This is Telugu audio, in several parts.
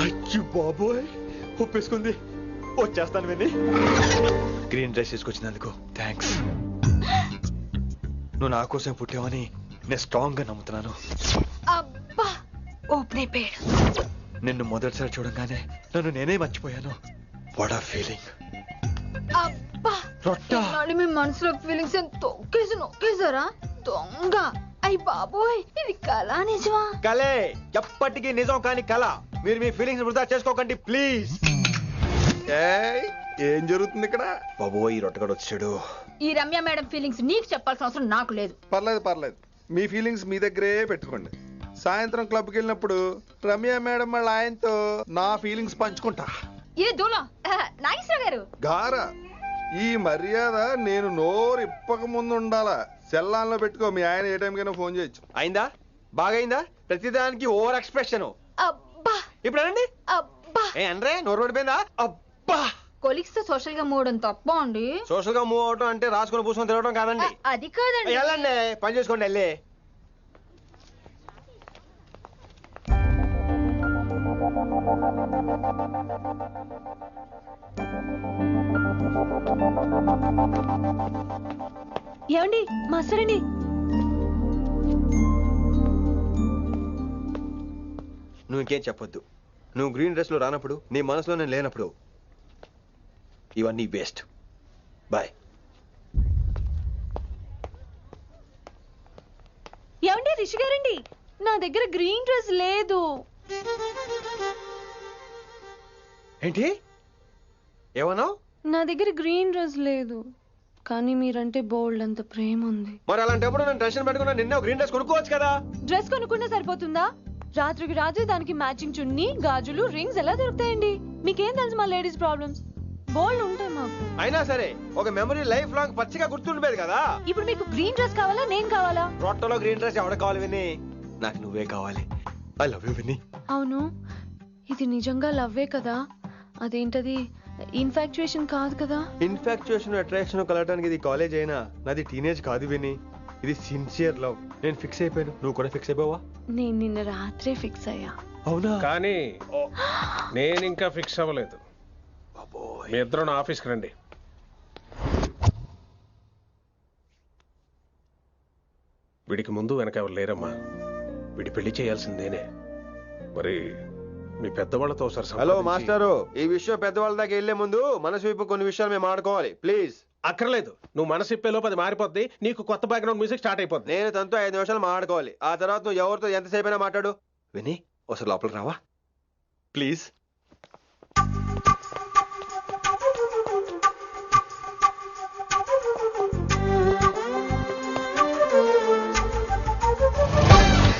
అయ్యో బాబోయ్, ఒప్పేసుకుంది. వచ్చేస్తాను విని. గ్రీన్ డ్రెస్ తీసుకొచ్చినందుకు థ్యాంక్స్. నువ్వు నా కోసం పుట్టావని నేను స్ట్రాంగ్ గా నమ్ముతున్నాను. అబ్బా ఓపెన్ అయిపోయాడు. నిన్ను మొదటిసారి చూడంగానే నన్ను నేనే మర్చిపోయాను. వాట్ ఆ ఫీలింగ్. అబ్బా రొట్టా మీ మనసులో ఫీలింగ్స్ తొక్కేసి నొక్కేసారా దొంగ. అయ్యి బాబోయ్, ఇది కళ నిజమా? కలే, ఎప్పటికీ నిజం కాని కళ. మీరు మీ ఫీలింగ్స్ వృధా చేసుకోకండి ప్లీజ్. ఏం జరుగుతుంది ఇక్కడ? బాబోయ్, రొట్టగడు వచ్చాడు. ఈ రమ్య మేడం ఫీలింగ్స్ నీకు చెప్పాల్సిన అవసరం నాకు లేదు. పర్లేదు, మీ ఫీలింగ్స్ మీ దగ్గరే పెట్టుకోండి. సాయంత్రం క్లబ్కి వెళ్ళినప్పుడు రమ్య మేడం వాళ్ళ ఆయనతో నా ఫీలింగ్స్ పంచుకుంటా. ఏ దూలం నాగేశ్వర గారు గారా, ఈ మర్యాద నేను నోరు ఇప్పక ముందు ఉండాలా. సెల్లాన్లో పెట్టుకో, మీ ఆయన ఏ టైం కైనా ఫోన్ చేయొచ్చు. అయిందా? బాగైందా? ప్రతిదానికి ఓవర్ ఎక్స్ప్రెషన్. అబ్బా ఇప్పుడు అనండి. అబ్బా ఏ అనరే, నోరు పడిపోయిందా? అబ్బా, కొలీగ్స్ తో సోషల్ గా మూవడం తప్ప అండి. సోషల్ గా మూవ్ అవటం అంటే రాసుకొని పూసుకొని తిరగడం కాదండి. అది కాదండి. వెళ్ళండి, పని చేసుకోండి. వెళ్ళి ఏమండి మాస్టరండి, నువ్వు ఇంకేం చెప్పొద్దు. నువ్వు గ్రీన్ డ్రెస్ లో రానప్పుడు, నీ మనసులో నేను లేనప్పుడు ఇవన్నీ వేస్ట్. బాయ్. ఏమండి రిషి గారండి, నా దగ్గర గ్రీన్ డ్రెస్ లేదు. ఏంటి ఏమన్నావు? నా దగ్గర గ్రీన్ డ్రెస్ లేదు, కానీ మీరంటే బోల్డ్ అంత ప్రేమ ఉంది. మరి అలాంటప్పుడు నేను టెన్షన్ పెట్టుకున్నా, నిన్నే గ్రీన్ డ్రెస్ కొనుక్కోవచ్చు కదా. డ్రెస్ కొనుక్కున్నా సరిపోతుందా? రాత్రికి రాత్రి దానికి మ్యాచింగ్ చున్నీ, గాజులు, రింగ్స్ ఎలా దొరుకుతాయండి? మీకేం తెలుసు మా లేడీస్ ప్రాబ్లమ్స్? బోల్డ్ ఉంటాయి మాకు. అయినా సరే ఒక మెమరీ లైఫ్ లాంగ్ పచ్చిగా గుర్తుండిపోయేది కదా. ఇప్పుడు మీకు గ్రీన్ డ్రెస్ కావాలా, నేను కావాలా? రొట్టలో గ్రీన్ డ్రెస్ ఎవడ కావాలి విని? నాకు నువ్వే కావాలి. ఐ లవ్ యూ విని. అవును, ఇది నిజంగా లవ్వే కదా? అదేంటది ఇన్ఫాక్చుయేషన్ కాదు కదా? ఇన్ఫాక్చుయేషన్ అట్రాక్షన్ కలగడానికి ఇది కాలేజ్ అయినా నాది టీనేజ్ కాదు విని. ఇది సిన్సియర్ లవ్. నేను ఫిక్స్ అయిపోయాను, నువ్వు కూడా ఫిక్స్ అయిపోవా? నేను నిన్న రాత్రే ఫిక్స్ అయ్యా. అవునా? కానీ నేను ఇంకా ఫిక్స్ అవ్వలేదు. మీ ఇద్దరు నా ఆఫీస్కి రండి. వీడికి ముందు వెనక ఎవరు లేరమ్మా. వీడి పెళ్లి చేయాల్సిందేనే. మరి మీ పెద్దవాళ్ళతో ఒకసారి హలో మాస్టారు, ఈ విషయం పెద్దవాళ్ళ దాకా వెళ్లే ముందు మనసు వైపు కొన్ని విషయాలు మేము ఆడుకోవాలి ప్లీజ్. అక్కర్లేదు, నువ్వు మనసు ఇప్పేలోపు అది మారిపోద్ది. నీకు కొత్త బ్యాక్గ్రౌండ్ మ్యూజిక్ స్టార్ట్ అయిపోద్ది. నేను తనతో 5 నిమిషాలు మాట్లాడుకోవాలి. ఆ తర్వాత నువ్వు ఎవరితో ఎంతసేపు అయినా మాట్లాడు. విని ఒకసారి లోపలికి రావా ప్లీజ్?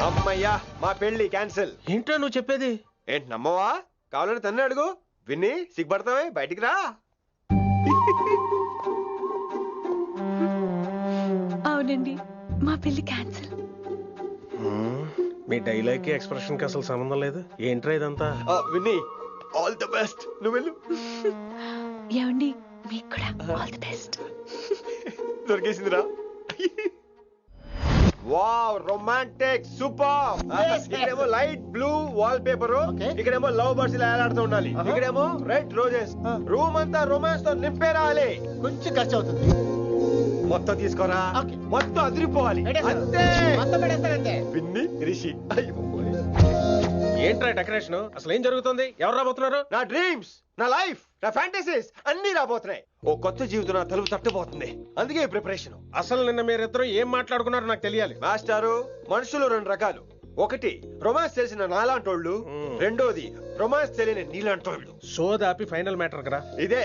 అమ్మయ్యా, మా పెళ్లి క్యాన్సిల్. ఏంటో నువ్వు చెప్పేది? ఏంటి నమ్మవా? కావాలని తన్నే అడుగు. విన్ని సిగ్గుపడతావే, బయటికి రా. అవునండి, మా పెళ్లి క్యాన్సిల్. మీ డైలాగ్ కి ఎక్స్ప్రెషన్ కి అసలు సంబంధం లేదు. ఏంట్రా ఇదంతా? విన్ని ఆల్ ది బెస్ట్. నువ్వు వెళ్ళు. ఏమండి మీకు కూడా ఆల్ ది బెస్ట్. దొరికేసిందిరా. Wow, romantic, super. ఇక్కడేమో లైట్ బ్లూ వాల్ పేపర్, ఇక్కడేమో లవ్ బర్డ్స్ ఇలా ఏలాడుతూ ఉండాలి, ఇక్కడేమో రెడ్ రోజెస్. రూమ్ అంతా రొమాన్స్ తో నింపే రావాలి. కొంచెం ఖర్చు అవుతుంది. మొత్తం తీసుకోరా, మొత్తం అదిరిపోవాలి అంతే. విన్ని రిషి. ఏంట్రా డెకరేషన్? అసలు ఏం జరుగుతుంది? ఎవరు రాబోతున్నారు? నా డ్రీమ్స్, నా లైఫ్, నా ఫ్యాంటసీస్ అన్ని రాబోతున్నాయి. ఓ కొత్త జీవితం నా తలుపు తట్టబోతుంది. అందుకే ప్రిపరేషన్. అసలు నిన్న మీరిద్దరు ఏం మాట్లాడుకున్నారో నాకు తెలియాలి. మాస్టారు, మనుషులు 2 రకాలు. ఒకటి రొమాన్స్ తెలిసిన నాలాంటోళ్ళు, రెండోది రొమాన్స్ తెలియని నీలాంటోళ్ళు. సోదాపి ఫైనల్ మ్యాటర్ కదా. ఇదే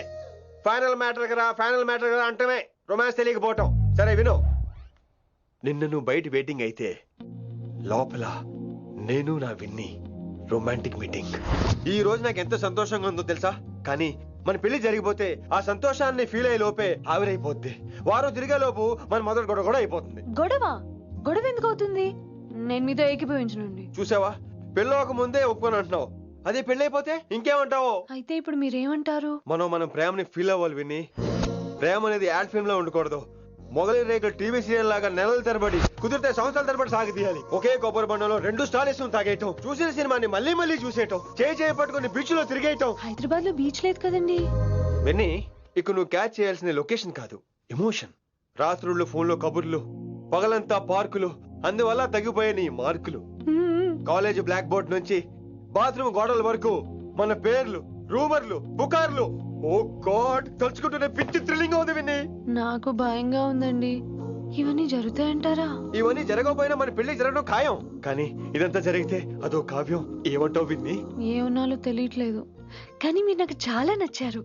ఫైనల్ మ్యాటర్ కదా. ఫైనల్ మ్యాటర్ కదా అంటమే రొమాన్స్ తెలియకపోవటం. సరే విను, నిన్న నువ్వు బయట వెయిటింగ్ అయితే లోపల నేను నా విన్ని రొమాంటిక్ మీటింగ్. ఈ రోజు నాకు ఎంత సంతోషంగా ఉందో తెలుసా? కానీ మన పెళ్లి జరిగిపోతే ఆ సంతోషాన్ని ఫీల్ అయ్యే లోపే ఆవిరైపోద్ది. వారం తిరిగే లోపు మన మొదటి గొడవ కూడా అయిపోతుంది. గొడవ ఎందుకు అవుతుంది? నేను మీతో ఏకీభవించనండి. చూసావా, పెళ్ళవక ముందే ఒప్పుకొని అంటున్నావు. అదే పెళ్ళైపోతే ఇంకేమంటావు? అయితే ఇప్పుడు మీరేమంటారు? మనం ప్రేమని ఫీల్ అవ్వాలి విని. ప్రేమ అనేది యాడ్ ఫిల్మ్ లో ఉండకూడదు, మొగలి రేకులు టీవీ సీరియల్ లాగా నెలల తరబడి కుదిరితే సంవత్సరాల తరబడి సాగి తీయాలి. ఒకే కొబ్బరి బండలో 2 స్టాలిస్ తాగేయటం, చూసిన సినిమాని మళ్ళీ మళ్ళీ చూసేయటం, చేయి పట్టుకుని బీచ్ లో తిరిగేయటం. హైదరాబాద్ లో బీచ్ లేదు కదండి. విన్నీ, ఇక నువ్వు క్యాచ్ చేయాల్సిన లొకేషన్ కాదు, ఎమోషన్. రాత్రుళ్ళు ఫోన్లో కబుర్లు, పగలంతా పార్కులు, అందువల్ల తగ్గిపోయే నీ మార్కులు. కాలేజ్ బ్లాక్ బోర్డ్ నుంచి బాత్రూమ్ గోడల వరకు మన పేర్లు, రూమర్లు, పుకార్లు. ఓ గాడ్, తలుచుకుంటూనే పిచ్చి థ్రిల్లింగ్ ఉంది విన్నీ. నాకు భయంగా ఉందండి. ఇవన్నీ జరుగుతాయంటారా? ఇవన్నీ జరగకపోయినా మన పెళ్లి జరగడం ఖాయం. కానీ ఇదంతా జరిగితే అదో కావ్యం. ఏమంటావు విన్నీ? ఏమన్నాలో తెలియట్లేదు, కానీ మీరు నాకు చాలా నచ్చారు.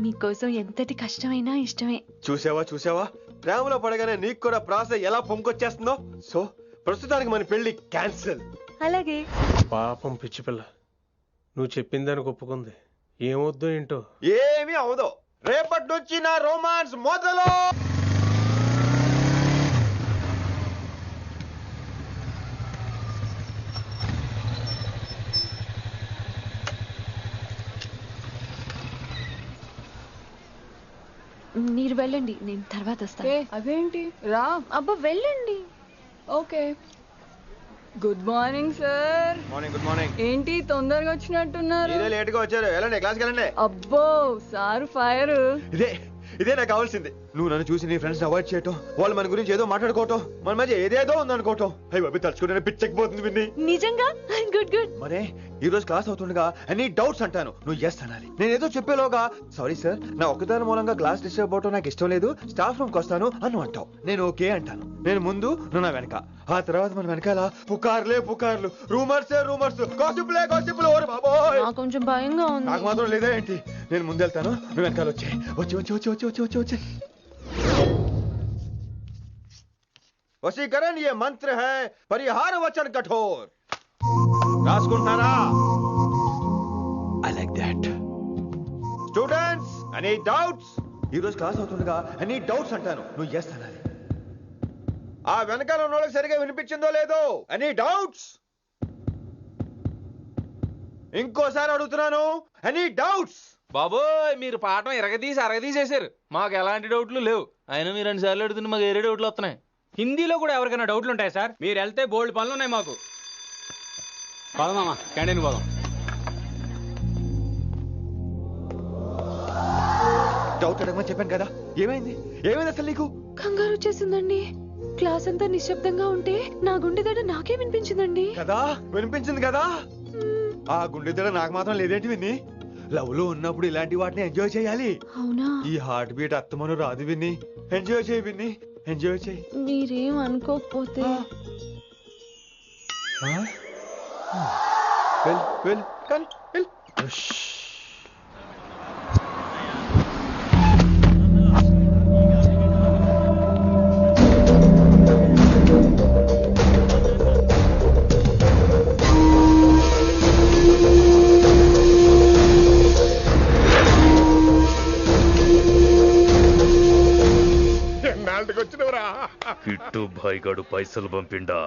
మీకోసం ఎంతటి కష్టమైనా ఇష్టమే. చూసావా, ప్రేమలో పడగానే నీకు కూడా ప్రాస ఎలా పొంకొచ్చేస్తుందో. సో ప్రస్తుతానికి మన పెళ్లి క్యాన్సిల్. అలాగే. పాపం పిచ్చి పిల్ల, నువ్వు చెప్పిందానికి ఒప్పుకుంది. ఏమొద్దో ఏంటో. ఏమీ అవదో. రేపటి నుంచి నా రొమాన్స్ మొదలు. మీరు వెళ్ళండి, నేను తర్వాత వస్తాను. అదేంటి రా. అబ్బా వెళ్ళండి. Okay. Good morning sir. Morning. Good morning. ఏంటి తొందరగా వచ్చినట్టున్నారు? ఇదే లేట్ గా వచ్చారు. వెళ్ళండి, క్లాస్కి వెళ్ళండి. అబ్బో సార్ ఫైర్. ఇదే నాకు కావాల్సింది. నువ్వు నన్ను చూసి నీ ఫ్రెండ్స్ అవాయిడ్ చేయటం, వాళ్ళు మన గురించి ఏదో మాట్లాడుకోవటం, మన మధ్య ఏదేదో ఉందనుకోవటం. అయ్యి బాబీ, తలుచుకుంటే పిచ్చెక్కిపోతుంది విన్ని. నిజంగా గుడ్. మరే ఈ రోజు క్లాస్ అవుతుండగా అన్ని డౌట్స్ అంటాను, నువ్వు ఎస్ అనాలి. నేను ఏదో చెప్పేలోగా సారీ సార్, నా ఒక్కదాని మూలంగా క్లాస్ డిస్టర్బ్ అవటం నాకు ఇష్టం లేదు, స్టాఫ్ రూమ్ కి వస్తాను అని అంటావు. నేను ఓకే అంటాను. నేను ముందు, నువ్వు నా వెనక. ఆ తర్వాత మన వెనకాల పుకార్లు, రూమర్స్, గాసిప్లే. ఓరి బాబోయ్, నాకు కొంచెం భయంగా ఉంది. నాకు మాత్రం లేదా ఏంటి? నేను ముందు వెళ్తాను, నువ్వు వెనకాల వచ్చి. వశీకరణ ये मंत्र है, परिहार वचन कठोर. రాసుకుంటున్నారా? I like that. Students, any doubts? ఈ రోజు క్లాస్ అవుతుండగా any doubts అంటాను, నువ్వు yes అనాలి. ఆ వెనకాల ఉన్న వాళ్ళకి సరిగా వినిపించిందో లేదో? any doubts? ఇంకోసారి అడుగుతున్నాను, any doubts? బాబోయ్, మీరు పాఠం అరగదీసేశారు. మాకు ఎలాంటి డౌట్లు లేవు. అయినా మీరు 2 సార్లు అడుగుతుంటే మాకు వేరే డౌట్లు వస్తున్నాయి. హిందీలో కూడా ఎవరికైనా డౌట్లు ఉంటాయి సార్? మీరు వెళ్తే బోల్డ్ పనులు ఉన్నాయి మాకు. పోదామా, క్యాంటీన్ పోదాం. డౌట్ అడగమని చెప్పాను కదా, ఏమైంది అసలు నీకు? కంగారు వచ్చేసిందండి. క్లాస్ అంతా నిశ్శబ్దంగా ఉంటే నా గుండె దడ నాకే వినిపించిందండి. కదా, వినిపించింది కదా. ఆ గుండె దడ నాకు మాత్రం లేదేంటి విన్ని? లవ్ లో ఉన్నప్పుడు ఇలాంటి వాటిని ఎంజాయ్ చేయాలి. అవునా? ఈ హార్ట్ బీట్ అత్తమను రాదు విన్ని. ఎంజాయ్ చేయి విన్ని, ఎంజాయ్ చేయి. మీరేం అనుకోకపోతే వెళ్ళు. కిట్టు భాయ్గాడు పైసలు పంపిండా?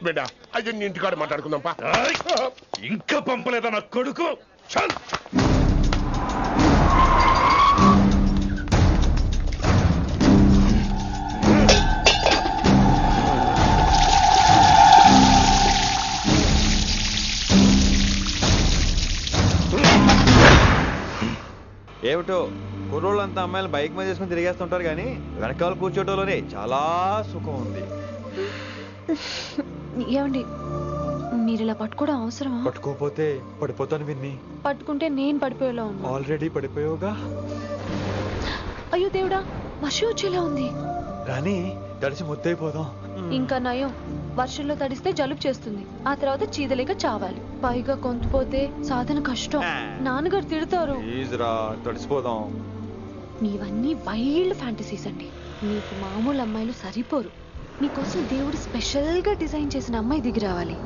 బిడ్డ అయ్యో, ఇంటికాడ మాట్లాడుకుందాం పా. ఇంకా పంపలేదా నా కొడుకు? చల్. ఏమిటో కుర్రోళ్ళంతా అమ్మాయిలు బైక్ మీద చేసుకుని తిరిగేస్తుంటారు, కానీ వెనకాల కూర్చోటంలోనే చాలా సుఖం ఉంది. ఏమండి, మీరు ఇలా పట్టుకోవడం అవసరమా? పట్టుకోపోతే పడిపోతాను విన్ని. పట్టుకుంటే నేను పడిపోయేలా ఉన్నా. ఆల్రెడీ పడిపోయావుగా. అయ్యో దేవుడా, వర్షం వచ్చేలా ఉంది. రాని, తడిసి ముద్దైపోదాం. ఇంకా నయం, వర్షంలో తడిస్తే జలుబు చేస్తుంది, ఆ తర్వాత చీదలేక చావాలి. పైగా కొంతపోతే సాధన కష్టం, నాన్నగారు తిడతారు. ప్లీజ్ రా, తడిసిపోదాం. మీవన్నీ వైల్డ్ ఫ్యాంటసీస్ అండి. మీకు మామూలు అమ్మాయిలు సరిపోరు. మీకోసం దేవుడు స్పెషల్ గా డిజైన్ చేసిన అమ్మాయి దిగి రావాలి.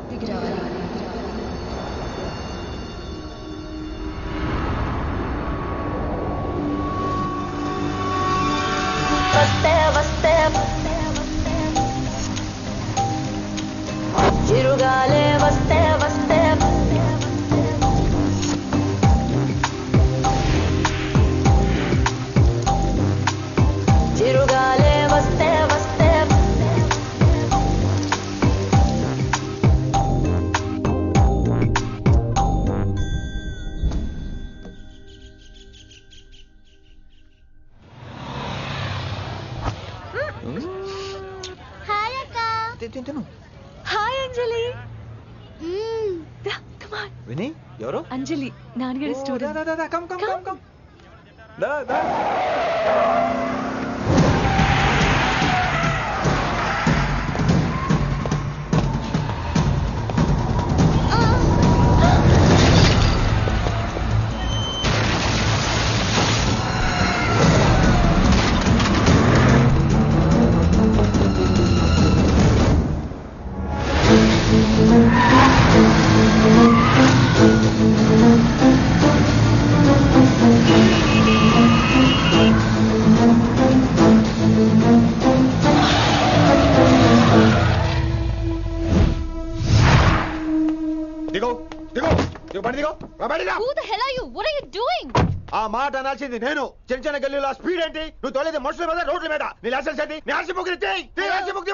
చిరుగాలే వస్తే చిరుగాలే వస్తే తిను. Hi Anjali. Come on. విని ఎవరు? అంజలి, నాన్నగారి స్టూడెంట్. కమ్. దా. ఆ మాట అనాల్సింది నేను. చిన్న చిన్న గల్లీలో స్పీడ్ ఏంటి? నువ్వు తోలేది మనుషుల మీద, రోడ్ల మీద. నీ లైసెన్స్ ఏంటి? నీ ఆర్సీ బుక్ ఇచ్చేయ్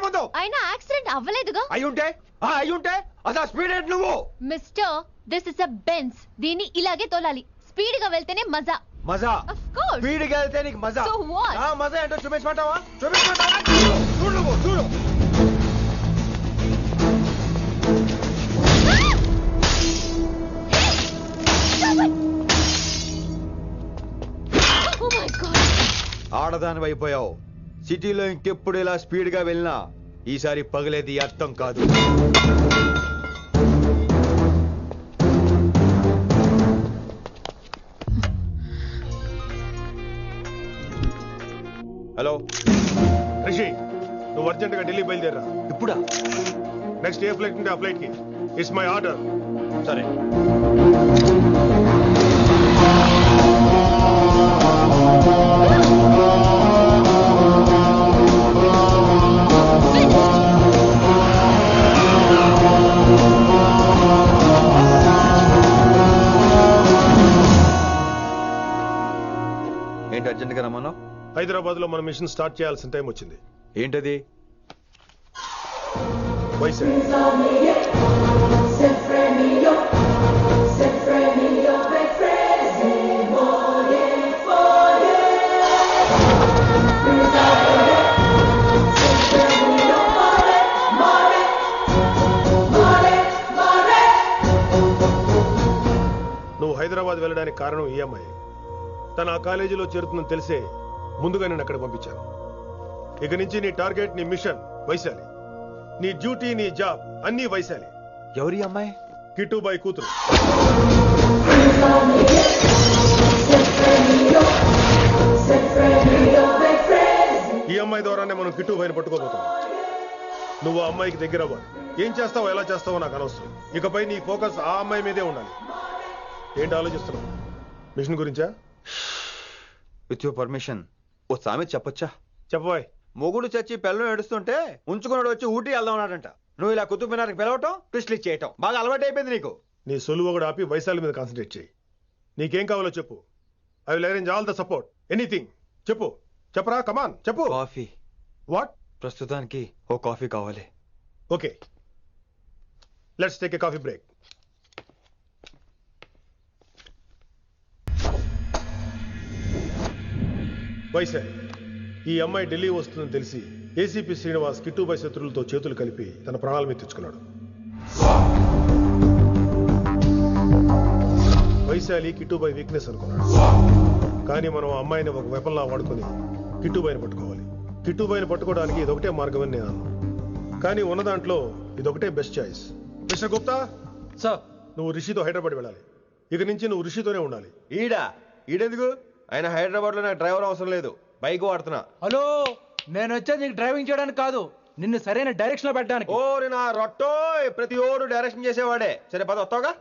ముందు. అయినా యాక్సిడెంట్ అవ్వలేదుగా. అయ్యుంటే అసలు స్పీడ్ ఏంటి నువ్వు? Mister, this is a Benz. దీన్ని ఇలాగే తోలాలి. స్పీడ్ గా వెళ్తేనే మజా. మజా? Of course. స్పీడ్ గా వెళ్తే నీకు మజా? So what? ఆ మజా ఏంటో చూపించమంటావా? చూడు. Oh my God. ఆడదాని అయిపోయావు. సిటీలో ఇంకెప్పుడు ఇలా స్పీడ్ గా వెళ్ళినా ఈసారి పగలేది అర్థం కాదు. హలో రిషి, నువ్వు అర్జెంట్ గా ఢిల్లీ బయలుదేరా. ఇప్పుడా? నెక్స్ట్ ఏ ఫ్లైట్ ఉంటే ఆ ఫ్లైట్ కి. It's my order. సరే. ఏంటి అర్జెంట్ గా రమ్మన్నా? హైదరాబాద్ లో మన మిషన్ స్టార్ట్ చేయాల్సిన టైం వచ్చింది. ఏంటది? నువ్వు హైదరాబాద్ వెళ్ళడానికి కారణం ఈ అమ్మాయి. తను ఆ కాలేజీలో చేరుతుందని తెలిసే ముందుగా నేను అక్కడ పంపించాను. ఇక నుంచి నీ టార్గెట్, నీ మిషన్ వైశాలి. నీ డ్యూటీ, నీ జాబ్ అన్నీ వైశాలి. ఎవరి అమ్మాయి? కిట్టుబాయి కూతురు. ఈ అమ్మాయి ద్వారానే మనం కిట్టుబాయిని పట్టుకోబోతున్నాం. నువ్వు ఆ అమ్మాయికి దగ్గర అవ్వాలి. ఏం చేస్తావో ఎలా చేస్తావో నాకు అనవసరం. ఇకపై నీ ఫోకస్ ఆ అమ్మాయి మీదే ఉండాలి. ఏంటి ఆలోచిస్తున్నావు? మిషన్ గురించా? విత్ యువర్ పర్మిషన్ ఓ సామెత చెప్పొచ్చా? చెప్పబాయ్. మొగుడు చచ్చి పిల్లలు ఏడుస్తుంటే ఉంచుకున్నాడు వచ్చి ఊటీ వెళ్దామన్నాడంట. నువ్వు ఇలా కుతుబ్ మినార్కి పిలవటం, ట్విస్ట్లు చేయటం బాగా అలవాటు అయిపోయింది నీకు. నీ సొలువు కూడా ఆపి వైశాలి మీద కాన్సన్ట్రేట్ చేయి. నీకేం కావాలో చెప్పు. I will arrange all the support. Anything చెప్పు. చెప్పరా, కమాన్ చెప్పు. కాఫీ. వాట్? ప్రస్తుతానికి ఓ కాఫీ కావాలి. Okay, let's take a coffee break. Vaishali, ఈ అమ్మాయి ఢిల్లీ వస్తుందని తెలిసి ఏసీపీ శ్రీనివాస్ కిట్టుబాయి శత్రులతో చేతులు కలిపి తన ప్రాణాల మీద తెచ్చుకున్నాడు. వైశాలి కిట్టుబాయి వీక్నెస్ అనుకున్నాడు. కానీ మనం ఆ అమ్మాయిని ఒక వెపన్లా వాడుకొని కిట్టుబాయిని పట్టుకోవాలి. కిట్టుబాయిని పట్టుకోవడానికి ఇదొకటే మార్గమని నేను అన్నాను. కానీ ఉన్న దాంట్లో ఇదొకటే best choice. Mister Gupta sir, నువ్వు రిషితో హైదరాబాద్ వెళ్ళాలి. ఇక నుంచి నువ్వు రిషితోనే ఉండాలి. ఈడెందుకు? ఆయన హైదరాబాద్ లో నాకు డ్రైవర్ అవసరం లేదు, బైక్ వాడుతున్నా. హలో, నేను వచ్చేది నీకు డ్రైవింగ్ చేయడానికి కాదు, నిన్ను సరైన డైరెక్షన్ లో పెట్టడానికి. ఓరి నా రొట్టో, ప్రతి ఓడు డైరెక్షన్ చేసేవాడే. సరే పద, వస్తావుగా?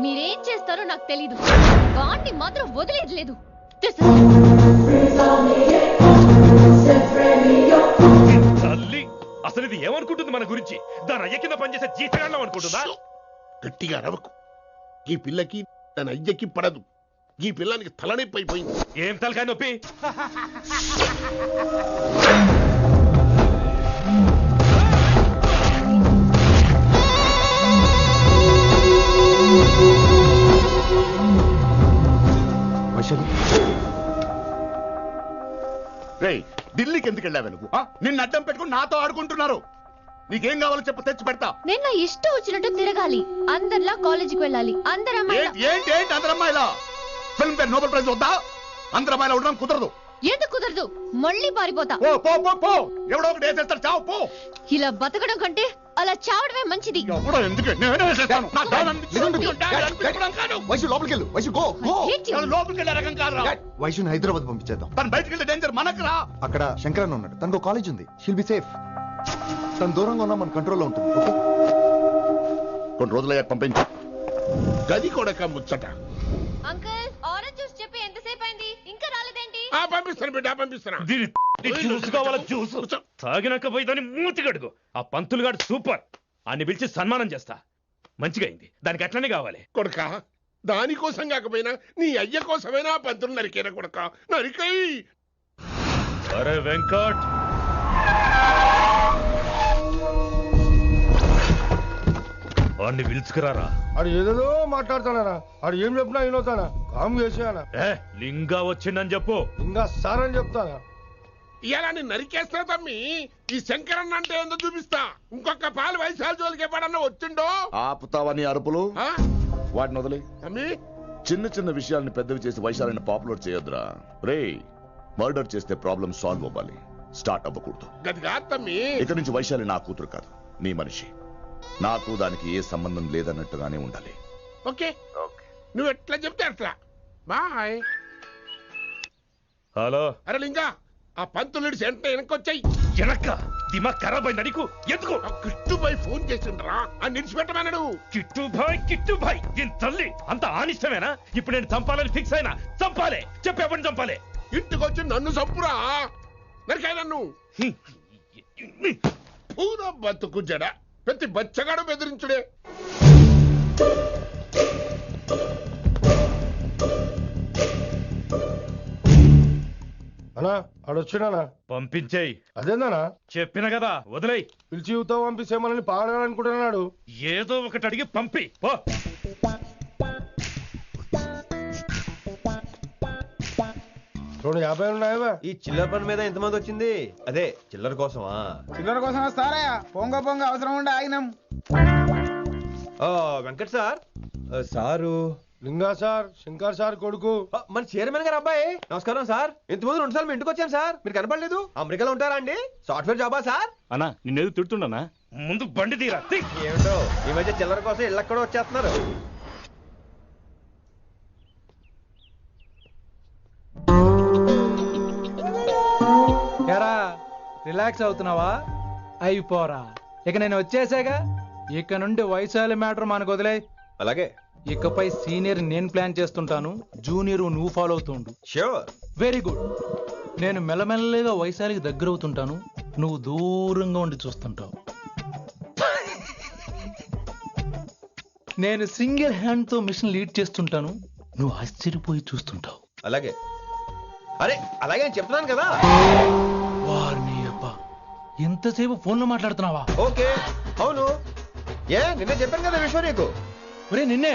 మీరేం చేస్తారో నాకు తెలీదు. వాడిని మాత్రం వదిలేదు లేదు. తల్లి, అసలు ఇది ఏమనుకుంటుంది మన గురించి? దాని అయ్య కింద పనిచేసే జీతగాళ్ళం అనుకుంటుందా? గట్టిగా అరవకు. ఈ పిల్లకి తన అయ్యకి పడదు. ఈ పిల్లానికి తలనొప్పి అయిపోయింది. ఏం తలకాయ నొప్పి? రేయ్ ఢిల్లీకి ఎందుకు వెళ్ళావు నువ్వు? నిన్ను అడ్డం పెట్టుకుని నాతో ఆడుకుంటున్నారు. నీకేం కావాలో చెప్పు, తెచ్చి పెడతా. నేను నా ఇష్టం వచ్చినట్టు తిరగాలి, అందరిలా కాలేజీకి వెళ్ళాలి. అందరు ఏంటి అందరు అమ్మాయిలా? ఫిల్మ్ పేరు నోబెల్ ప్రైజ్ వద్దా? అందరు అమ్మాయిలా ఉండడం కుదరదు. ఎందుకు కుదరదు? మళ్ళీ పారిపోతా. పో ఎవడో ఒకటి వేసేస్తాడు, చావు పో. ఇలా బతకడం కంటే అలా చావడమే మంచిది. ఎవడో ఎందుకు నేనే వేసేస్తాను. నా డాన్ వైశు లోపలికి వెళ్ళు. వైశు గో లోపలికి వెళ్ళే రకం కాదురా. వైశుని హైదరాబాద్ పంపించేద్దాం. తను బయటికి వెళ్తే డేంజర్ మనకురా. అక్కడ శంకరన్న ఉన్నాడు, తనకు కాలేజ్ ఉంది. She'll be safe. తను దూరంగా ఉన్నా మన కంట్రోల్లో ఉంటుంది. ఓకే, కొన్ని రోజులయ్యాక పంపించు. గది కొడక ముచ్చట. అంకుల్ ఆరెంజ్ జ్యూస్ చెప్పి ఎంతసేపు అయింది, ఇంకా రాలేదేంటి? పంపిస్తాను బిడ్డ, పంపిస్తాను. జ్యూస్ కావాలా? జ్యూస్ తాగినాక పోయి దాన్ని మూతి గడుగు. ఆ పంతులు గాడు సూపర్, అన్ని పిలిచి సన్మానం చేస్తా. మంచిగా అయింది, దానికి అట్లనే కావాలి. కొడక దానికోసం కాకపోయినా నీ అయ్య కోసమైనా పంతులు నరికేనా కొడక, నరికై. అరే వెంకట్, వాడిని పిలుచుకురారా. ఆడు ఏదేదో మాట్లాడతానా, ఆడు ఏం చెప్పినా వినవుతానా? కామ్ చేసేయానా? లింగా వచ్చిందని చెప్పు. ఇంకా సార్ అని చెప్తానా? ఇలా నేను నరికేస్తా తమ్మి. ఈ శంకరన్న అంటే ఏందో చూపిస్తా. ఇంకొక పాలు వయసాల జోలికి ఎప్పుడన్నా వచ్చిండో ఆపుతావని అరుపులు. వాటిని వదిలే. చిన్న చిన్న విషయాల్ని పెద్దవి చేసి వైశాలని పాపులర్ చేయొద్దురా. రే, మర్డర్ చేస్తే ప్రాబ్లం సాల్వ్ అవ్వాలి, స్టార్ట్ అవ్వకూడదు. గదిగా తమ్మి, ఇక నుంచి వైశాలి నా కూతురు కాదు, నీ మనిషి. నాకు దానికి ఏ సంబంధం లేదన్నట్టుగానే ఉండాలి. ఓకే, నువ్వు ఎట్లా చెప్తే అట్లా. బాయ్. హలో. అరే లింగా, ఆ పంతులుడి సెంటర్ వెనకొచ్చాయి. వెనక్క దిమాగ్ ఖరాబ్ అయింది నీకు. ఎందుకు? కిట్టుబాయ్ ఫోన్ చేసిండ్రా, అని నిడిచిపెట్టమన్నాడు. కిట్టుబాయ్ దీని తల్లి అంత ఆనిష్టమేనా? ఇప్పుడు నేను చంపాలని ఫిక్స్ అయినా. చంపాలే, చెప్పేపని చంపాలే. ఇంటికొచ్చి నన్ను చంపురా, నరికాయ నన్ను. పూరా బతుకు జడ, ప్రతి బచ్చగాడు బెదిరించుడే. అన్నా ఆడొచ్చినానా? పంపించేయి. అదేందనా? చెప్పిన కదా, వదిలేయి. పిలిచి యువత పంపిస్తే మనల్ని పాడాలనుకుంటున్నాడు. ఏదో ఒకటి అడిగి పంపి పో. 250 ఉన్నాయా? ఈ చిల్లర పని మీద ఎంతమంది వచ్చింది? అదే చిల్లర కోసమా? చిల్లర కోసం వస్తారా? పొంగ అవసరం ఉండే ఆగినాం. వెంకట్ సార్. సారు లింగా సార్, శంకర్ సార్ కొడుకు, మన చైర్మన్ గారు అబ్బాయి. నమస్కారం సార్. ఇంతకుముందు 2 సార్లు మీ ఇంటికి వచ్చాను సార్, మీరు కనపడలేదు. అమెరికాలో ఉంటారా అండి? సాఫ్ట్వేర్ జాబా సార్? అన్నా నిన్నేది తిడుతుండనా? ముందు బండి తీరా. ఏమిటో ఈ మధ్య చిల్లర కోసం ఇళ్ళక్కడ వచ్చేస్తున్నారు. రిలాక్స్ అవుతున్నావా? అయిపోరా, ఇక నేను వచ్చేసాగా. ఇక నుండి వైశాలి మ్యాటర్ మనకు వదిలే. అలాగే. ఇకపై సీనియర్ నేను ప్లాన్ చేస్తుంటాను, జూనియర్ నువ్వు ఫాలో అవుతుండు. ష్యూర్. Very good. నేను మెల్లమెల్లగా వైశాలికి దగ్గర అవుతుంటాను, నువ్వు దూరంగా ఉండి చూస్తుంటావు. నేను సింగిల్ హ్యాండ్ తో మిషన్ లీడ్ చేస్తుంటాను, నువ్వు ఆశ్చర్యపోయి చూస్తుంటావు. అలాగే. అరే అలాగే అని చెప్తున్నాను కదా. వారిని అబ్బా, ఎంతసేపు ఫోన్ లో మాట్లాడుతున్నావా? ఓకే, అవును. నిన్నే చెప్పాను కదా విశ్వ నీకు. ఒరే నిన్నే.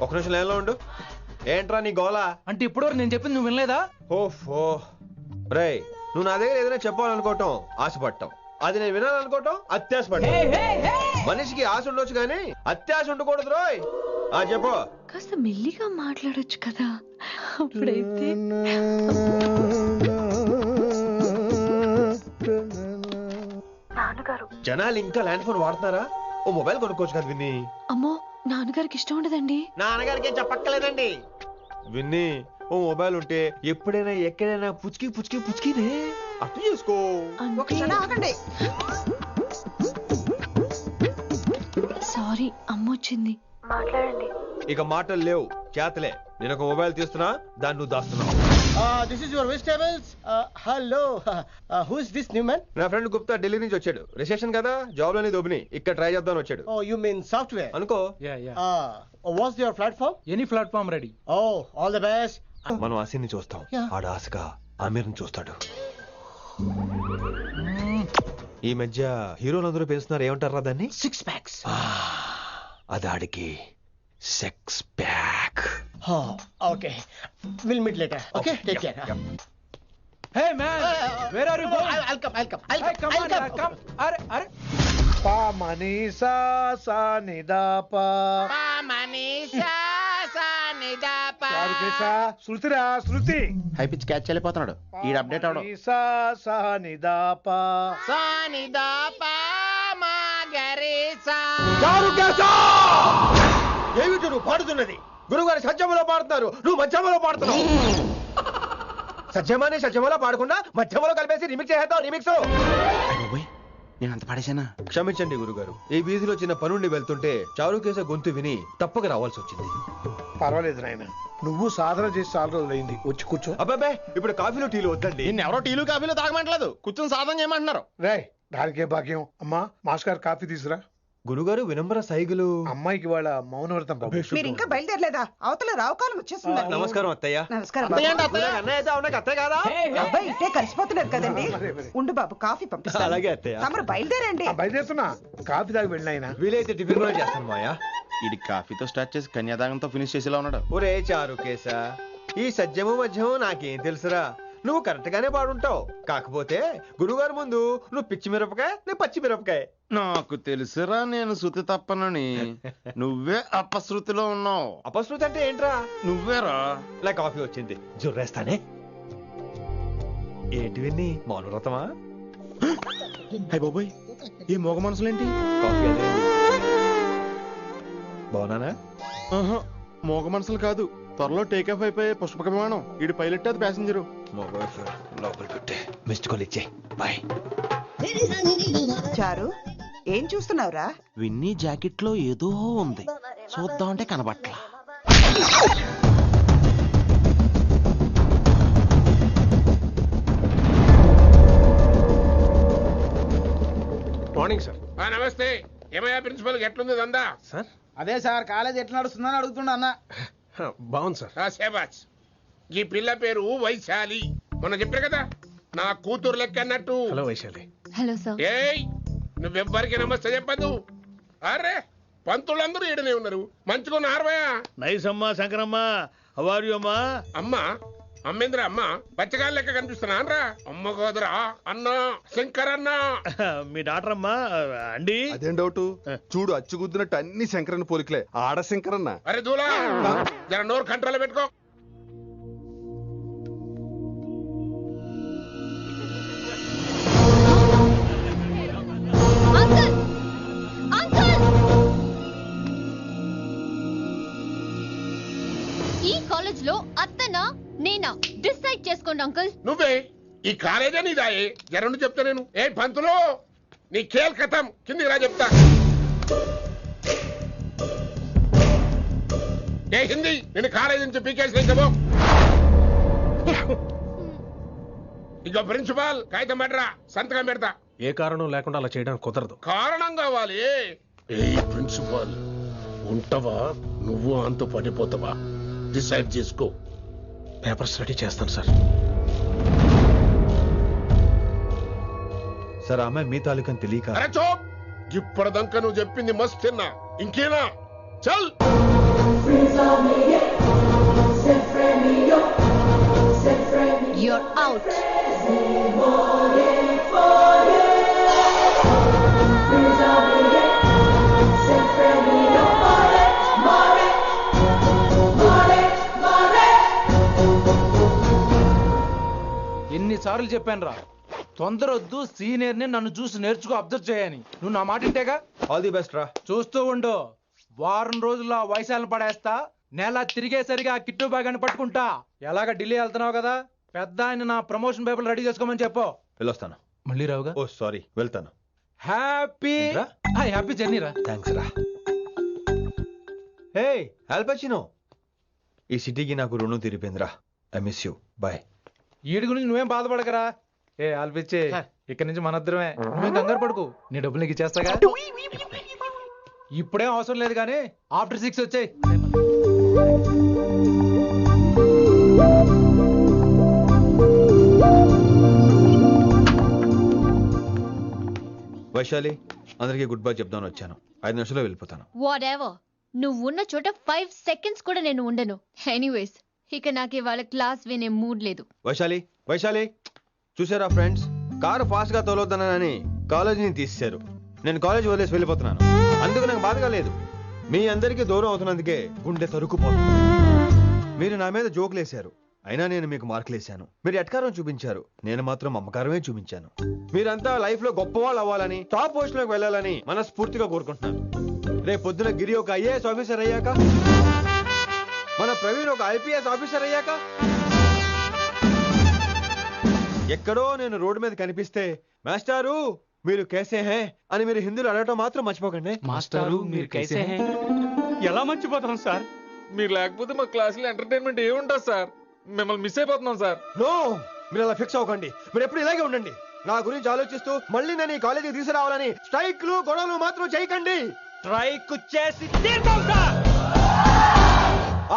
ఒక నిమిషం లైన్లో ఉండు. ఏంట్రా నీ గోలా? అంటే ఇప్పటివరకు నేను చెప్పింది నువ్వు వినలేదా? ఓఫో రేయ్, నువ్వు నా దగ్గర ఏదైనా చెప్పాలనుకోవటం ఆశపడటం, అది నేను వినాలనుకోవటం అత్యాశపడటం. మనిషికి ఆశ ఉండొచ్చు కానీ అత్యాశ ఉండకూడదు రోయ్. చెప్పు. కాస్త మెల్లిగా మాట్లాడొచ్చు కదా, అప్పుడైతే. జనాలు ఇంకా ల్యాండ్ ఫోన్ వాడుతున్నారా? ఓ మొబైల్ కొనుక్కోవచ్చు కదా విన్ని. అమ్మో, నాన్నగారికి ఇష్టం ఉండదండి. నాన్నగారికి ఏం చెప్పక్కర్లేదండి. విన్ని, ఓ మొబైల్ ఉంటే ఎప్పుడైనా ఎక్కడైనా పుచ్చుకినే అర్థం చేసుకో. సారీ, అమ్మ వచ్చింది. మాట్లాడండి. ఇక మాటలు లేవు, చేతలే. నేను ఒక మొబైల్ తీస్తున్నా, దాన్ని నువ్వు దాస్తున్నావు. This is your vegetables. Hello. Who is this new man? నా ఫ్రెండ్ గుప్తా ఢిల్లీ నుంచి వచ్చాడు. రిసెప్షన్ కదా, జాబ్ లోని దొబ్బిని ఇక్కడ ట్రై చేద్దాం వచ్చాడు. Oh, you mean software? అనుకో. What's your platform? Any platform ready. Oh, all the best. మనం ఆసిని చూస్తాం, ఆడ ఆశగా ఆమీర్ని చూస్తాడు. ఈ మధ్య హీరోలందరూ పెంచుతున్నారు, ఏమంటారా దాన్ని? 6 packs. అదాడికి sex pack. Okay. We'll meet later. Okay, take care. Hey man where are you going? I'll come. Hey, come on, yaar, come. అరే పా మనీసా సా నిదా పా శృతిరా శృతి హై పిచ్ క్యాచ్ వెళ్ళిపోతున్నాడు ఈ అప్డేట్ అవడం మనీసా సా నిదా పా ఏమిటి నువ్వు పాడుతున్నది? గురుగారు సత్యములో పాడుతున్నారు, నువ్వు మధ్యమలో పాడుతున్నావు. సత్యమాని సత్యములో పాడకుండా మధ్యమలో కలిపేసి రిమిక్స్ చేద్దాం. రిమిక్స్ నేను అంత పాడేశానా? క్షమించండి గురుగారు, ఈ వీధిలో చిన్న పనుండి వెళ్తుంటే చారుకేశ గొంతు విని తప్పక రావాల్సి వచ్చింది. పర్వాలేదు నాయన, నువ్వు సాధన చేసి చాలా రోజులైంది, వచ్చి కూర్చో. అబ్బాబే ఇప్పుడు కాఫీలు టీలు వద్దండి. నిన్ను ఎవరో టీలు కాఫీలు తాగమంటలేదు, కూర్చొని సాధన చేయమంటున్నారు. రే దానికే భాగ్యం. అమ్మా మాస్టర్ కాఫీ తీసురా. గురుగారు వినమ్ర సైగులు. అమ్మాయికి వాళ్ళ మౌనవ్రతం బాబు. మీరు ఇంకా బయలుదేరలేదా? అవతల రావుకాలం వచ్చేస్తుంది. నమస్కారం అత్తయ్య. నమస్కారం. అత్తయ్య కాదా? అబ్బాయి ఇట్టే కలిసిపోతున్నారు కదండి. ఉండు బాబు కాఫీ పంపిస్తాను. అలాగే అత్తయ్య. తమరు బయలుదేరండి. బయలుదేరుతున్నా, కాఫీ తాగి వెళ్ళిన వీలైతే టిఫిన్ కూడా చేస్తాను మాయా. ఇది కాఫీతో స్టార్ట్ చేసి కన్యాదానంతో ఫినిష్ చేసేలా ఉన్నాడు. ఒరే చారుకేశ, ఈ సత్యము మధ్యము నాకేం తెలుసురా? నువ్వు కరెక్ట్ గానే పాడుంటావు, కాకపోతే గురుగారు ముందు నువ్వు పిచ్చి మిరపకాయ, నేను పచ్చి మిరపకాయ. నాకు తెలుసురా నేను శృతి తప్పనని. నువ్వే అపశృతిలో ఉన్నావు. అపశృతి అంటే ఏంట్రా? నువ్వేరా. నా కాఫీ వచ్చింది, జుర్రేస్తానే. ఏంటి విన్ని మౌనవ్రతమా? హై బాబోయ్, ఈ మోగ మనసులేంటి? కాఫీ అదే. బాగున్నానా? మోగ మనసులు కాదు, త్వరలో టేకాఫ్ అయిపోయే పుష్పక విమానం. ఈడు పైలట్, అది ప్యాసింజరు. లోపల పెట్టే మిస్డ్ కాల్ ఇచ్చే. బాయ్. చారు ఏం చూస్తున్నావురా? విన్నీ జాకెట్ లో ఏదో ఉంది, చూద్దామంటే కనబట్లా. Morning sir. నమస్తే. ఏమయ్యా ప్రిన్సిపల్ ఎట్లుంది దందా? సార్ అదే సార్ కాలేజ్ ఎట్లా నడుస్తుందని అడుగుతున్నా అన్న. బాగుంది సార్. శేబాజ్. ఈ పిల్ల పేరు వైశాలి, మొన్న చెప్పారు కదా నా కూతురు లెక్క అన్నట్టు. హలో వైశాలి. Hello sir. ఏయ్ నువ్వెవ్వరికి నమస్తే చెప్పదు. అరే పంతులందరూ ఈడనే ఉన్నారు, మంచుకున్న ఆర్వయా. నైస్ అమ్మా శంకరమ్మ. హౌ ఆర్ యు అమ్మా? అమ్మా అమ్మేంద్ర అమ్మ పచ్చగాళ్ళ లెక్క కనిపిస్తున్నా అనరా? అమ్మ కాదురా అన్న, శంకర్ అన్న. మీ డాక్టర్ అమ్మా అండి. అదేం డౌట్? చూడు అచ్చుగుద్దినట్టు అన్ని శంకరన్న పోలికలే. ఆడ శంకరన్న. అరే దూలా, జర నోరు కంట్రోల్ పెట్టుకో. ఈ కాలేజ్ లో అత్తనా నేనా డిసైడ్ చేసుకోండి అంకుల్. నువ్వే ఈ కాలేజే నీదాయే, జరండు చెప్తా నేను. ఏ పంతులు నీ ఖేల్ కథం, కిందికి రా చెప్తా. ఏ హిందీ నేను కాలేజ్ నుంచి పీకేసి చెప్పు. ఇక ప్రిన్సిపాల్ కాగితం పెట్టరా, సంతకం పెడతా. ఏ కారణం లేకుండా అలా చేయడానికి కుదరదు. కారణం కావాలి. ఏ ప్రిన్సిపాల్ ఉంటావా నువ్వు, అంత పడిపోతావా? డిసైడ్ చేసుకో. పేపర్స్ రెడీ చేస్తాను సార్. సార్ ఆమె మీ తాలూకని తెలియక. అరే చోప్, ఇప్పటిదాకా నువ్వు చెప్పింది మస్త్ తిన్నా, ఇంకేనా? చల్. You're out. ఎన్నిసార్లు చెప్పాను రా, తొందరొద్దు, సీనియర్ ని నన్ను చూసి నేర్చుకో, అబ్జర్వ్ చేయని. నువ్వు నా మాట ఇంటేగా? ఆల్ ది బెస్ట్ రా. చూస్తూ ఉండు, వారం రోజుల్లో వైశాలను పడేస్తా. నెల తిరిగేసరిగా కిట్టు బాగాని పట్టుకుంటా. ఎలాగ ఢిల్లీ వెళ్తున్నావు కదా, పెద్ద ఆయన నా ప్రమోషన్ పేపర్ రెడీ చేసుకోమని చెప్పు. వెళ్ళొస్తాను. మళ్ళీ రావుగా? ఓ సారీ, వెళ్తాను. హ్యాపీ హ్యాపీ జర్నీ రా. థ్యాంక్స్ రా. హే ఆల్పచినో, ఈ సిటీకి నాకు రుణం తీరిపోయిందిరా. I miss you. బాయ్. వీడి గురించి నువ్వేం బాధపడకరా. ఏ ఆల్పిచ్చే, ఇక్కడి నుంచి మనద్దరమే. నువ్వేం కంగారు పడుకు, నీ డబ్బులు నీకు ఇచ్చేస్తాగా. ఇప్పుడేం అవసరం లేదు కానీ ఆఫ్టర్ 6 వచ్చాయి. వైశాలి, అందరికీ గుడ్ బై చెప్దామని వచ్చాను. 5 నిమిషాల్లో వెళ్ళిపోతాను. వాట్ ఎవర్, నువ్వు ఉన్న చోట 5 seconds కూడా నేను ఉండను. ఎనీవేస్, ఇక నాకు ఇవాళ క్లాస్ వినే మూడ్ లేదు. వైశాలి వైశాలి చూసారా ఫ్రెండ్స్, కారు ఫాస్ట్ గా తోలొద్దనని కాలేజీని తీసేశారు. నేను కాలేజ్ వదిలేసి వెళ్ళిపోతున్నాను. అందుకు నాకు బాధగా లేదు. మీ అందరికీ దూరం అవుతున్నందుకే గుండె తరుక్కుపోతుంది. మీరు నా మీద జోకులేశారు, అయినా నేను మీకు మార్కులేశాను. మీరు ఎట్కారం చూపించారు, నేను మాత్రం అమ్మకారమే చూపించాను. మీరంతా లైఫ్ లో గొప్పవాళ్ళు అవ్వాలని, టాప్ పొజిషన్ లోకి వెళ్ళాలని మనస్ఫూర్తిగా కోరుకుంటున్నాను. రేపు పొద్దున గిరి ఒక ఐఏఎస్ ఆఫీసర్ అయ్యాక, మన ప్రవీణ్ ఒక ఐపీఎస్ ఆఫీసర్ అయ్యాక, ఎక్కడో నేను రోడ్డు మీద కనిపిస్తే మాస్టారు మీరు కేసే హే అని మీరు హిందీలో అడగటం మాత్రం మర్చిపోకండి. మాస్టారు మీరు కైసే హే ఎలా మర్చిపోతాం సార్? మీరు లేకపోతే మా క్లాసులో ఎంటర్టైన్మెంట్ ఏముంటుంది సార్? మిమ్మల్ని మిస్ అయిపోతున్నాం సార్. నో, మీరు అలా ఫిక్స్ అవ్వకండి. మీరు ఎప్పుడు ఇలాగే ఉండండి. నా గురించి ఆలోచిస్తూ మళ్ళీ నేను ఈ కాలేజీకి తీసుకురావాలని స్ట్రైక్లు గొడవలు మాత్రం చేయకండి. స్ట్రైక్ చేసి తీర్థం సార్.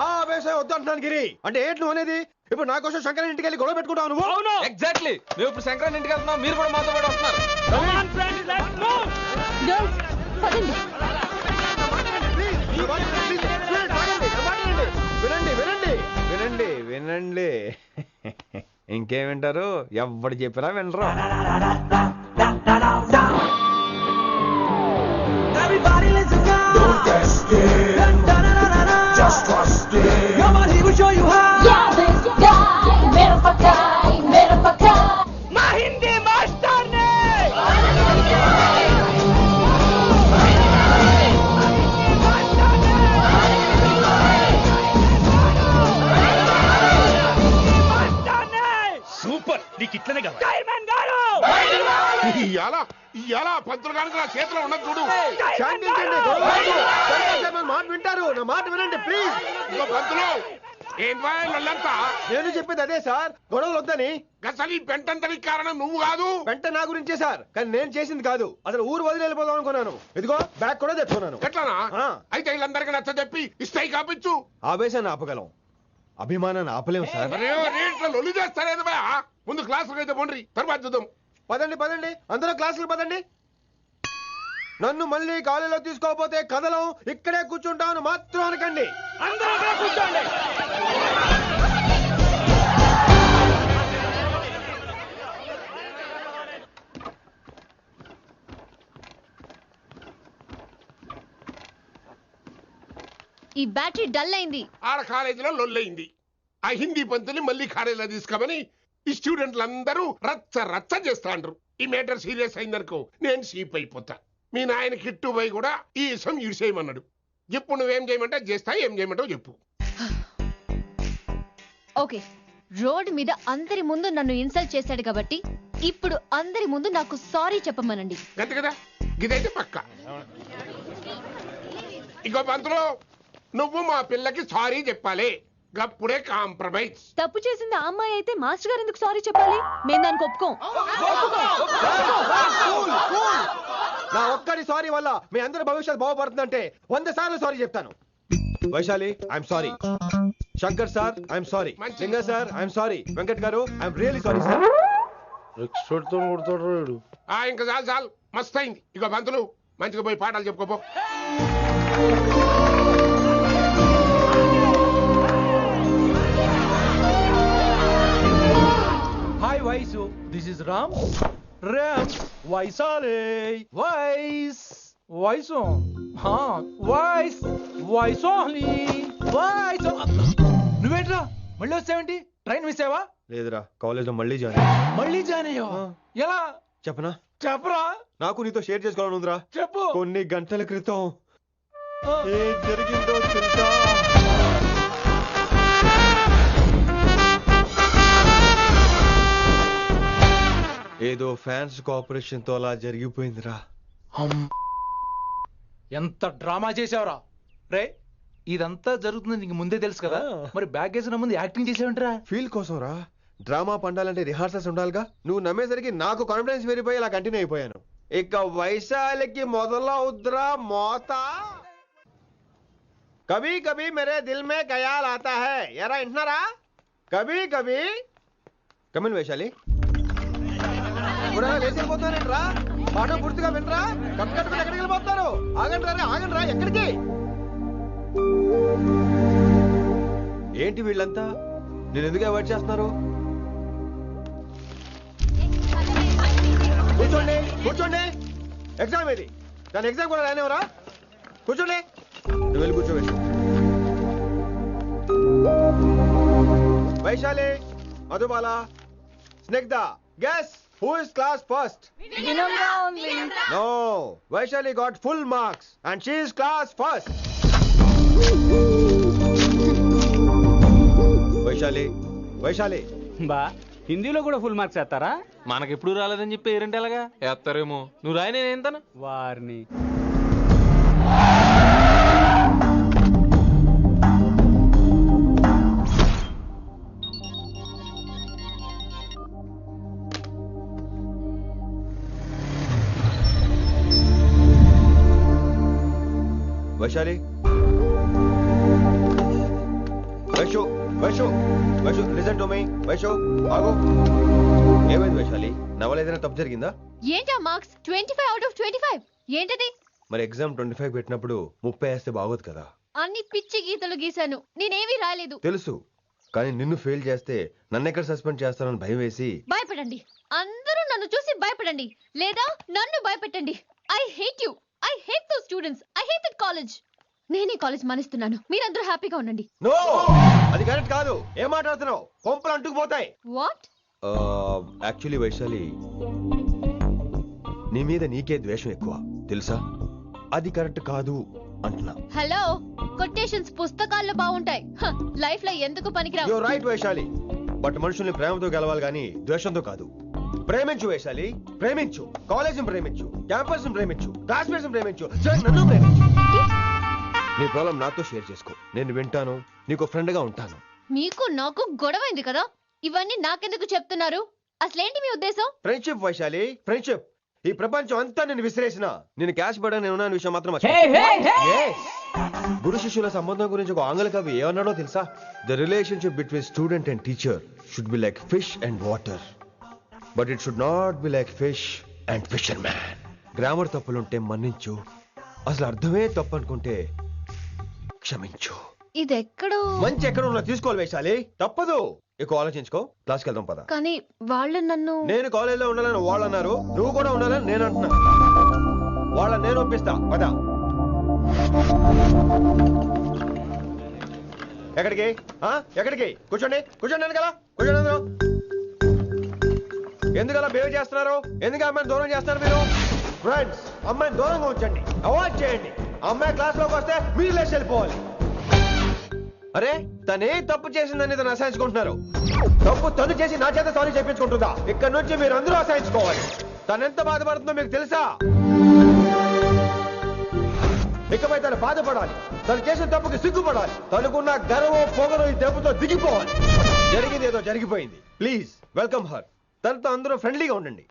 ఆ వ్యవసాయం వద్దంటున్నాను గిరి. అంటే ఏంటి నువ్వు అనేది? ఇప్పుడు నా కోసం శంకరన్ ఇంటికి వెళ్ళి గొడవ పెట్టుకుంటావు నువ్వు? అవును, ఎగ్జాక్ట్లీ. మేము ఇప్పుడు శంకరన్ ఇంటికి వెళ్తున్నాం, మీరు కూడా మాతో పాటు వస్తున్నారు. వినండి వినండి వినండి వినండి. ఇంకేం వింటారు? ఎవడు చెప్పినా వినరు. Just trust it. Come on, he will show you how. Yeah, this guy, mera pakai. Ma Hindi master ne. Super, నీకు ఇట్లనే కావాలి. Diamond garu. ఇయాల పంతులు గారికి నా చేతిలో ఉన్నది చూడు. శాంతించండి, గొడవ వద్దు. మాట వింటారు, నా మాట వినండి ప్లీజ్. ఇగో పంతులు, ఏం వాళ్ళంతా నేను చెప్పేది అదే సార్, గొడవలు వద్దని. అసలు ఈ పెంటంతరికి కారణం నువ్వు కాదు. వెంట నా గురించే సార్, కానీ నేను చేసింది కాదు. అసలు ఊరు వదిలి వెళ్ళిపోదాం అనుకున్నాను. ఇదిగో బ్యాగ్ కూడా తెచ్చుకున్నాను. ఎట్లానా? అయితే వీళ్ళందరికీ నచ్చ చెప్పి ఇస్తాయి కాపించు. ఆవేశాన్ని ఆపగలం, అభిమానాన్ని ఆపలేము సార్. రేట్ల లొల్లి చేస్తారేది బా. ముందు క్లాసులకు అయితే పోండి, తర్వాత చూద్దాం. పదండి పదండి, అందరూ క్లాసులకు పదండి. నన్ను మళ్ళీ కాలేజీలో తీసుకోకపోతే కదలం, ఇక్కడే కూర్చుంటాను మాత్రం అనకండి. అందరూ అక్కడే కూర్చోండి. ఈ బ్యాటరీ డల్ అయింది. ఆడ కాలేజీలో లొల్లయింది. ఆ హిందీ పంతుని మళ్ళీ కాలేజీలో తీసుకోమని ఈ స్టూడెంట్లందరూ రచ్చ రచ్చ చేస్తాండ్రు. ఈ మేటర్ సీరియస్ అయిందనుకో నేను సీప్ అయిపోతా. మీ నాయన కిట్టు పోయి కూడా ఈ విషయం ఇడిసేయమన్నాడు. ఇప్పుడు నువ్వేం చేయమంటే చేస్తా, ఏం చేయమంటావు చెప్పు. ఓకే, రోడ్ మీద అందరి ముందు నన్ను ఇన్సల్ట్ చేశాడు కాబట్టి ఇప్పుడు అందరి ముందు నాకు సారీ చెప్పమనండి. గంతే కదా, గిదైతే పక్క. ఇగో పంతులు, నువ్వు మా పిల్లకి సారీ చెప్పాలి. గప్పుడే కాంప్రమైజ్. తప్పు చేసింది ఆ అమ్మాయి అయితే మాస్టర్ గారు ఎందుకు సారీ చెప్పాలి? మేము దానికి ఒప్పుకోం. నా ఒక్కడి సారీ వల్ల మీ అందరి భవిష్యత్తు బాగుపడుతుందంటే 100 సార్లు సారీ చెప్తాను. Vaishali, I'm sorry. Shankar sir, I'm sorry. Singer sir, I'm sorry. Venkat గారు, ఐఎమ్ రియలీ సారీ సార్. ఇంకా చాలు చాలు, మస్త్ అయింది. ఇగో పంతులు, మంచిగా పోయి పాఠాలు చెప్పుకోపో. Hi, Vaisu. This is Ram. Ram. Vaisale. Vais. Vaisu. Huh. Vais. Vaisali. Vaisu. నువ్వేంట్రా మళ్ళీ వచ్చావేంటి? ట్రైన్ మిస్ అయ్యావా? లేదురా, కాలేజ్ లో మళ్ళీ జాయిన్. మళ్ళీ జాయిన్ అయ్యావా? ఎలా చెప్పనా? చెప్పరా. నాకు నీతో షేర్ చేసుకోవాలని ఉందిరా. చెప్పు. కొన్ని గంటల క్రితం ఏం జరిగిందో తెలుసా? ఏదో ఫ్యాన్స్ కోఆపరేషన్ తో అలా జరిగిపోయిందిరా. ఎంత డ్రామా చేసావురా రే. ఇదంతా జరుగుతుంది నీకు ముందే తెలుసు కదా, మరి బ్యాగ్ వేసిన ముందు యాక్టింగ్ చేసావంటరా? ఫీల్ కోసం రా. డ్రామా పండాలంటే రిహార్సల్స్ ఉండాలిగా. నువ్వు నమ్మేసరికి నాకు కాన్ఫిడెన్స్ పెరిగిపోయి ఇలా కంటిన్యూ అయిపోయాను. ఇక వైశాలికి మొదలవుద్రా మోత. కభీ కభీ మేరే దిల్ మే ఖయాల్ ఆతా హై. ఎరా వింటున్నారా? కభీ కభీ. కమిన్ వైశాలి. లేచిపోతానంట్రా, పాఠం పూర్తిగా వినరా? కట్టుకట్టుకుని ఎక్కడికి వెళ్ళిపోతారు? ఆగండి రా, ఆగండి రా. ఎక్కడికి? ఏంటి వీళ్ళంతా నేను ఎందుకు అవాయిడ్ చేస్తున్నారు? కూర్చోండి కూర్చోండి ఎగ్జామ్ ఇది దాని ఎగ్జామ్ కూడా రానివరా కూర్చోండి నువ్వు వెళ్ళి కూర్చో Vaishali Madhubala Snigdha guess who is class first no Vaishali got full marks and she is class first Vaishali Vaishali బా హిందీలో కూడా ఫుల్ మార్క్స్ వేస్తారా? మనకెప్పుడు రాలేదని చెప్పి ఏరంటే ఎలాగా వేస్తారేమో. నువ్వు రాయి నేను ఏంతను వారిని Vaishali Vaishu Vaishu Vaishu listen to me Vaishu ఆగు ఏమైంది వైశాలి నా వల్ల ఏదైనా తప్పు జరిగిందా? ఏంటా మార్క్స్ 25 out of 25 ఏంటది? మరి ఎగ్జామ్ 25 పెట్టినప్పుడు 30 వేస్తే బాగోదు కదా. అన్ని పిచ్చి గీతలు గీశాను, నేనేమీ రాలేదు. తెలుసు, కానీ నిన్ను ఫెయిల్ చేస్తే నన్ను ఎక్కడ సస్పెండ్ చేస్తానని భయం వేసి. భయపడండి, అందరూ నన్ను చూసి భయపడండి, లేదా నన్ను భయపెట్టండి. I hate you, I hate those students, I hate that college. నేనే కాలేజ్ మానేస్తున్నాను, మీరందరూ హ్యాపీగా ఉండండి. నో, అది కరెక్ట్ కాదు. ఏం మాట్లాడుతున్నావు? కొంపలు అంటుకుపోతాయి. వాట్? యాక్చువల్లీ వైశాలి, నీ మీద నీకే ద్వేషం ఎక్కువ తెలుసా? అది కరెక్ట్ కాదు అంటున్నా. హలో, కొటేషన్స్ పుస్తకాల్లో బాగుంటాయి, లైఫ్ లో ఎందుకు పనికిరావు. You are right Vaishali, but మనుషుల్ని ప్రేమతో గెలవాలి గానీ ద్వేషంతో కాదు. ప్రేమించు వైశాలి, ప్రేమించు. కాలేజీని ప్రేమించు, క్యాంపస్ ప్రేమించు, క్లాస్మేట్స్ ప్రేమించు, నన్ను ప్రేమించు. నీ ప్రాబ్లం నాతో షేర్ చేసుకో, నేను వింటాను, నీకు ఫ్రెండ్ గా ఉంటాను. మీకు నాకు గొడవైంది కదా, ఇవన్నీ నాకెందుకు చెప్తున్నారు? అసలేంటి మీ ఉద్దేశం? Friendship Vaishali, friendship. ఈ ప్రపంచం అంతా నేను విసిరేసిన నేను క్యాష్ పడా నేను ఉన్న విషయం మాత్రం గురు శిష్యుల సంబంధం గురించి ఒక ఆంగ్ల కవి ఏమన్నాడో తెలుసా? The relationship between student and teacher should be like fish and water, but it should not be like fish and fisherman. Grammar తప్పులుంటే మన్నించు, అసలు అర్థమే తప్పు అనుకుంటే క్షమించు. ఇది ఎక్కడో మంచి ఎక్కడ ఉన్నా తీసుకోవాలి వైశాలి, తప్పదు. ఎక్కువ ఆలోచించుకో, క్లాస్కి వెళ్దాం పద. కానీ వాళ్ళు నన్ను, నేను కాలేజీలో ఉండాలని వాళ్ళు అన్నారు, నువ్వు కూడా ఉండాలని నేను అంటున్నా. వాళ్ళని నేను ఒప్పిస్తా, పద. ఎక్కడికి ఎక్కడికి? కూర్చోండి కూర్చోండి కదా, కూర్చోండి అందరూ. ఎందుకు అలా బిహేవ్ చేస్తున్నారు? ఎందుకు అమ్మాయిని దూరం చేస్తారు మీరు? ఫ్రెండ్స్, అమ్మాయిని దూరంగా ఉంచండి, అవాయిడ్ చేయండి. అమ్మాయి క్లాస్ లోకి వస్తే మీరు లేచి వెళ్ళిపోవాలి. అరే, తనే తప్పు చేసిందని తను అసహించుకుంటున్నారు. తప్పు తను చేసి నా చేత సారీ చెప్పించుకుంటుందా? ఇక్కడ నుంచి మీరు అందరూ అసహించుకోవాలి. తనెంత బాధపడుతుందో మీకు తెలుసా? ఇకపై తను బాధపడాలి, తను చేసిన తప్పుకి సిగ్గుపడాలి. తనకున్న గర్వం పొగరు ఈ దెబ్బతో దిగిపోవాలి. జరిగింది ఏదో జరిగిపోయింది. Please welcome her. తనతో అందరూ ఫ్రెండ్లీగా ఉండండి.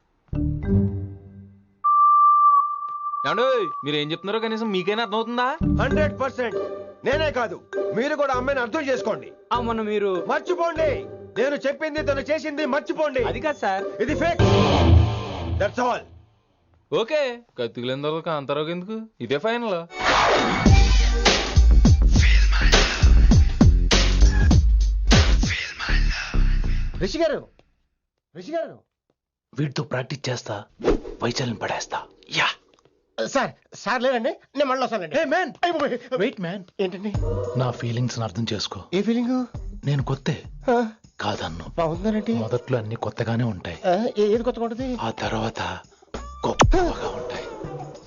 మీరు ఏం చెప్తున్నారో కనీసం మీకైనా అర్థమవుతుందా? 100%. నేనే కాదు, మీరు కూడా అమ్మాయిని అర్థం చేసుకోండి. అవును, మీరు మర్చిపోండి. నేను చెప్పింది తను చేసింది మర్చిపోండి. అది కాదు సార్, ఇది ఫేక్. That's all. ఓకే, కత్తిలేని తర్వాత కాంతారావు ఎందుకు? ఇదే ఫైనల్. రిషి గారు, రిషి గారు, వీటితో ప్రాక్టీస్ చేస్తా, వైశాల్యం పడేస్తా. యా సార్, సార్ లేదండి, నేను మళ్ళీ వస్తానండి. వెయిట్ మ్యాన్, ఏంటండి? నా ఫీలింగ్స్ అర్థం చేసుకో. ఏ ఫీలింగ్? నేను కొత్తే కాదన్ను. బాగుందండి. మొదట్లో అన్ని కొత్తగానే ఉంటాయి, ఏది కొత్తగా ఉంటుంది? ఆ తర్వాత గొప్పగా ఉంటాయి.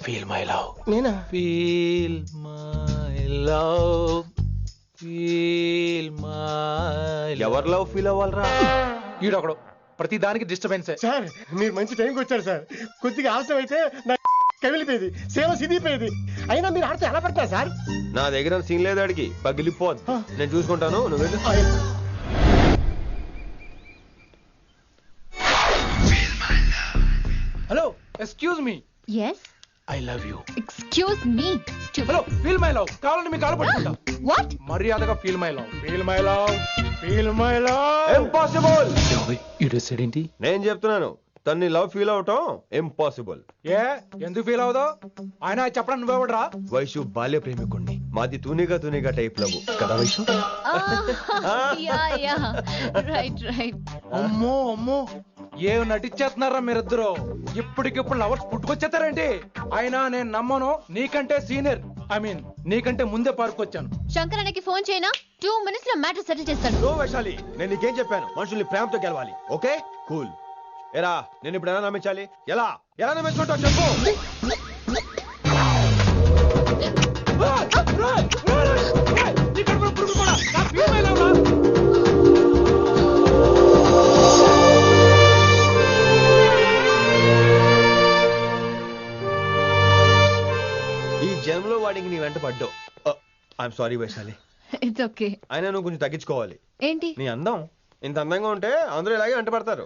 Feel my love. నేనా? Feel my love, feel my. ఎవరు లవ్ ఫీల్ అవ్వాలరా? ఈడొకడు ప్రతి దానికి డిస్టర్బెన్స్. సార్, మీరు మంచి టైంకి వచ్చారు సార్. కొద్దిగా ఆలస్యం అయితే నా కమిలిపోయేది, సేవ సిదిపోయేది. అయినా మీరు ఆడితే ఎలా పడతారు సార్? నా దగ్గర సీన్ లేదు, అడిగి పగిలిపోదు. నేను చూసుకుంటాను, నువ్వు వెళ్ళు. Hello, excuse me. yes, I love you. excuse me. Hello, feel my love. కావాలంటే మీకు కాలు పట్టుకుంటా. వాట్? మర్యాదగా feel my love, feel my love, feel my love. Impossible. ఏంటి? నేను చెప్తున్నాను, తన్ని లవ్ ఫీల్ అవటం ఇంపాసిబుల్. ఏ, ఎందుకు ఫీల్ అవుదావు? ఆయన చెప్పడం నువ్వెవడరా? వైషు బాల్య ప్రేమికుణ్ణి, మాది తూనిగా తూనిగా టైప్ లవ్ కదా వైషు? Yeah, right. అమ్మో అమ్మో, ఏం నటించేస్తున్నారా మీరిద్దరు? ఇప్పటికిప్పుడు లవర్స్ పుట్టుకొచ్చేస్తారేంటి? అయినా నేను నమ్మను, నీకంటే సీనియర్, ఐ మీన్ నీకంటే ముందే పార్కొచ్చాను. శంకరానికి ఫోన్ చేయనా? 2 minutes లో మ్యాటర్ సెటిల్ చేస్తాను. నో వైశాలి, నేను నీకేం చెప్పాను? మనుషుల్ని ప్రేమతో గెలవాలి. Okay cool. ఎరా నేను ఇప్పుడు ఎలా నమ్మించాలి? ఎలా ఎలా నమ్మించుకుంటావు చెప్పు. ఈ జన్మలో వాడికి నీ వెంట పడ్డావు. I'm sorry Vaishali. It's okay. అయినా నువ్వు కొంచెం తగ్గించుకోవాలి. ఏంటి? నీ అందం ఇంత అందంగా ఉంటే అందరూ ఇలాగే వెంట పడతారు.